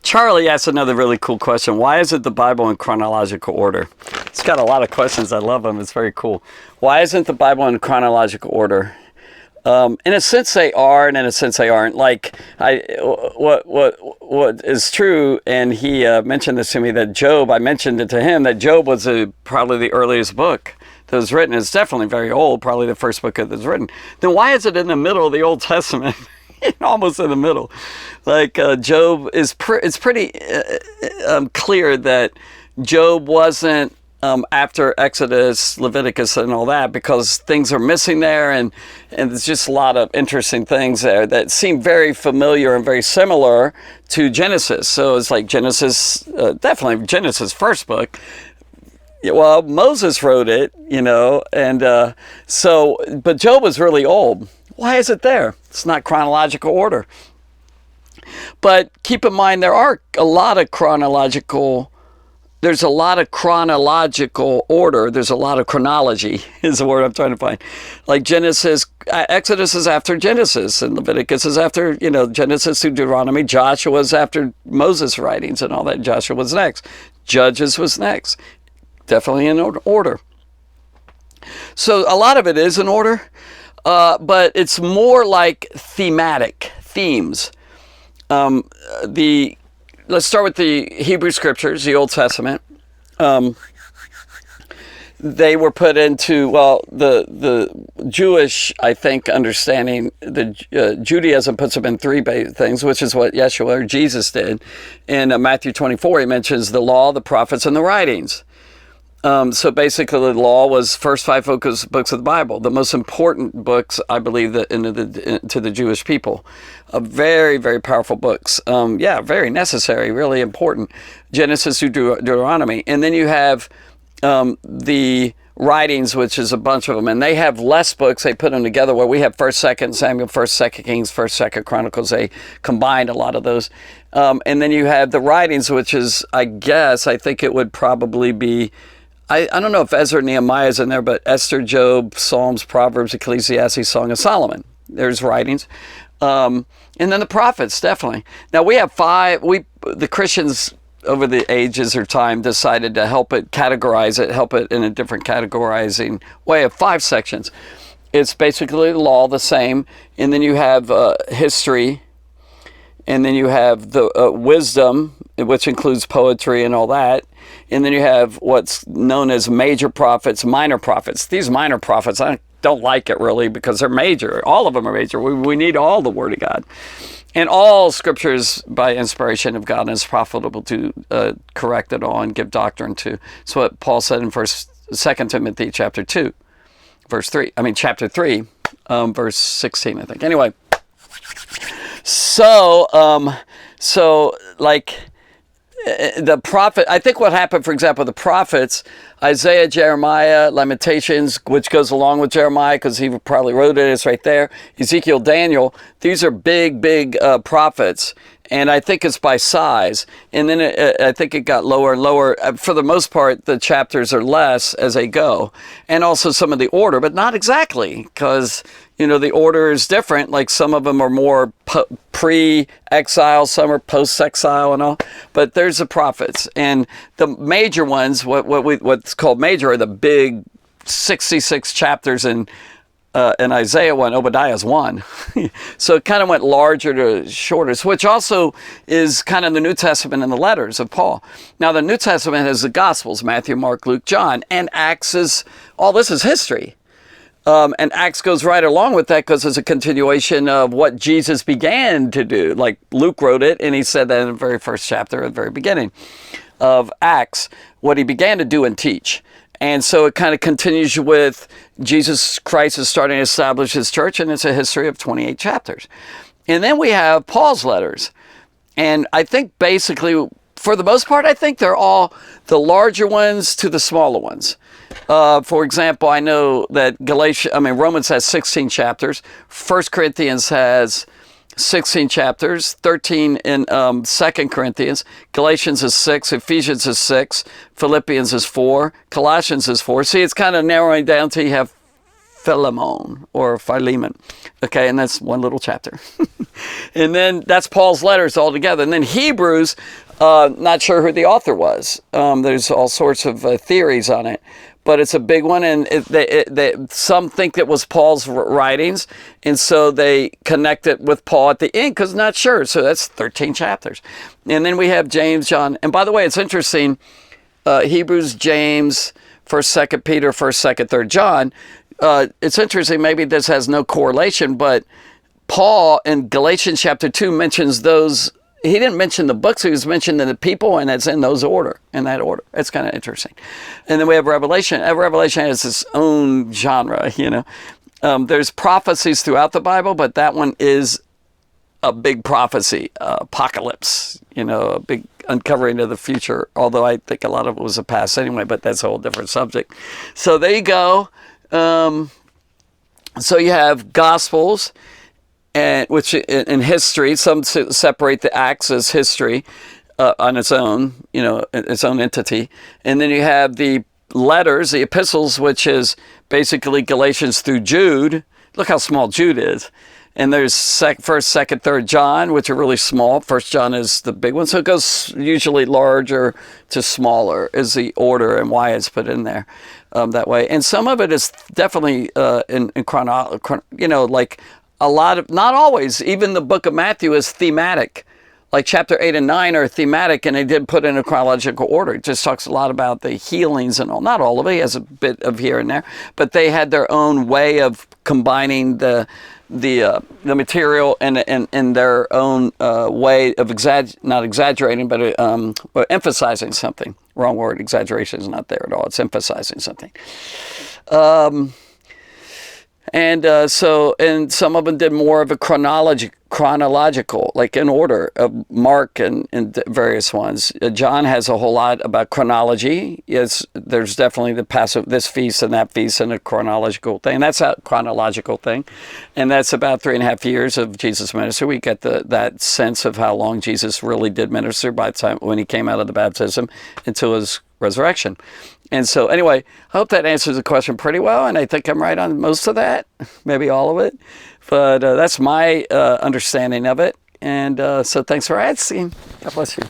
Charlie asked another really cool question. Why isn't the Bible in chronological order? It's got a lot of questions. I love them. It's very cool. Why isn't the Bible in chronological order? In a sense they are, and in a sense they aren't. Like what is true, and he mentioned this to me, that Job, I mentioned it to him, that Job was probably the earliest book that was written. It's definitely very old, probably the first book that was written. Then why is it in the middle of the Old Testament? Almost in the middle. Like Job is it's pretty clear that Job wasn't after Exodus, Leviticus, and all that, because things are missing there, and there's just a lot of interesting things there that seem very familiar and very similar to Genesis. So it's like Genesis, definitely Genesis, first book. Well, Moses wrote it, and but Job was really old. Why is it there? It's not chronological order. But keep in mind, there's a lot of chronological order. There's a lot of chronology, is the word I'm trying to find. Like Genesis, Exodus is after Genesis, and Leviticus is after, Genesis through Deuteronomy. Joshua is after Moses' writings and all that. Joshua was next. Judges was next. Definitely in order. So a lot of it is in order, but it's more like thematic themes. Let's start with the Hebrew Scriptures, the Old Testament. They were put into, the Jewish, I think, understanding, Judaism puts them in three things, which is what Yeshua or Jesus did. In Matthew 24, he mentions the law, the prophets, and the writings. So basically, the law was first 5 books of the Bible, the most important books, I believe, to the Jewish people. Very, very powerful books. Very necessary, really important. Genesis through Deuteronomy. And then you have the writings, which is a bunch of them. And they have less books. They put them together where we have 1st, 2nd Samuel, 1st, 2nd Kings, 1st, 2nd Chronicles. They combined a lot of those. And then you have the writings, which is, I think it would probably be, I don't know if Ezra and Nehemiah is in there, but Esther, Job, Psalms, Proverbs, Ecclesiastes, Song of Solomon. There's writings. And then the prophets, definitely. Now we have 5, the Christians over the ages or time decided to help it in a different categorizing way of 5 sections. It's basically the law, the same. And then you have history. And then you have the wisdom, which includes poetry and all that. And then you have what's known as major prophets, minor prophets. These minor prophets, I don't like it really because they're major. All of them are major. We need all the Word of God. And all Scriptures by inspiration of God is profitable to correct it all and give doctrine to. That's what Paul said in 2 Timothy chapter 2, verse 3. Chapter 3, verse 16, I think. Anyway, so the prophet, I think what happened, for example, the prophets, Isaiah, Jeremiah, Lamentations, which goes along with Jeremiah because he probably wrote it, it's right there. Ezekiel, Daniel, these are big prophets. And I think it's by size. And then I think it got lower and lower. For the most part, the chapters are less as they go. And also some of the order, but not exactly. Because, the order is different. Like some of them are more pre-exile, some are post-exile and all. But there's the prophets. And the major ones, what's called major, are the big 66 chapters in Isaiah 1, Obadiah's 1. So it kind of went larger to shorter, which also is kind of the New Testament and the letters of Paul. Now the New Testament has the Gospels, Matthew, Mark, Luke, John, and Acts is, all this is history. And Acts goes right along with that because it's a continuation of what Jesus began to do. Like Luke wrote it, and he said that in the very first chapter at the very beginning of Acts, what he began to do and teach. And so it kind of continues with Jesus Christ is starting to establish his church, and it's a history of 28 chapters. And then we have Paul's letters. And I think basically, for the most part, I think they're all the larger ones to the smaller ones. For example, I know that Romans has 16 chapters. 1 Corinthians has 16 chapters, 13 in 2 Corinthians, Galatians is 6, Ephesians is 6, Philippians is 4, Colossians is 4. See, it's kind of narrowing down till you have Philemon or Philemon. Okay, and that's one little chapter. And then that's Paul's letters all together. And then Hebrews, not sure who the author was. There's all sorts of theories on it. But it's a big one, and some think it was Paul's writings, and so they connect it with Paul at the end, because not sure. So that's 13 chapters. And then we have James, John. And by the way, it's interesting, Hebrews, James, 1st, 2nd Peter, 1st, 2nd, 3rd John. It's interesting, maybe this has no correlation, but Paul in Galatians chapter 2 mentions those. He didn't mention the books, he was mentioning the people, and it's in that order. It's kind of interesting. And then we have Revelation. Revelation has its own genre, There's prophecies throughout the Bible, but that one is a big prophecy, apocalypse, a big uncovering of the future, although I think a lot of it was the past anyway, but that's a whole different subject. So there you go. So you have Gospels, and which in history, some separate the Acts as history on its own, its own entity. And then you have the letters, the epistles, which is basically Galatians through Jude. Look how small Jude is. And there's 1st, 2nd, 3rd John, which are really small. 1st John is the big one. So it goes usually larger to smaller is the order and why it's put in there that way. And some of it is definitely in chronological, like a lot of, not always, even the book of Matthew is thematic. Like chapter 8 and 9 are thematic, and they did put in a chronological order. It just talks a lot about the healings and all. Not all of it. He has a bit of here and there. But they had their own way of combining the material and their own way of not exaggerating, but emphasizing something. Wrong word. Exaggeration is not there at all. It's emphasizing something. And some of them did more of a chronological, like in order of Mark and various ones. John has a whole lot about chronology. Yes, there's definitely the this feast and that feast and a chronological thing. That's a chronological thing. And that's about 3.5 years of Jesus' ministry. We get that sense of how long Jesus really did minister by the time when he came out of the baptism until his resurrection. And so anyway, I hope that answers the question pretty well, and I think I'm right on most of that, maybe all of it. But that's my understanding of it. And so thanks for asking. God bless you.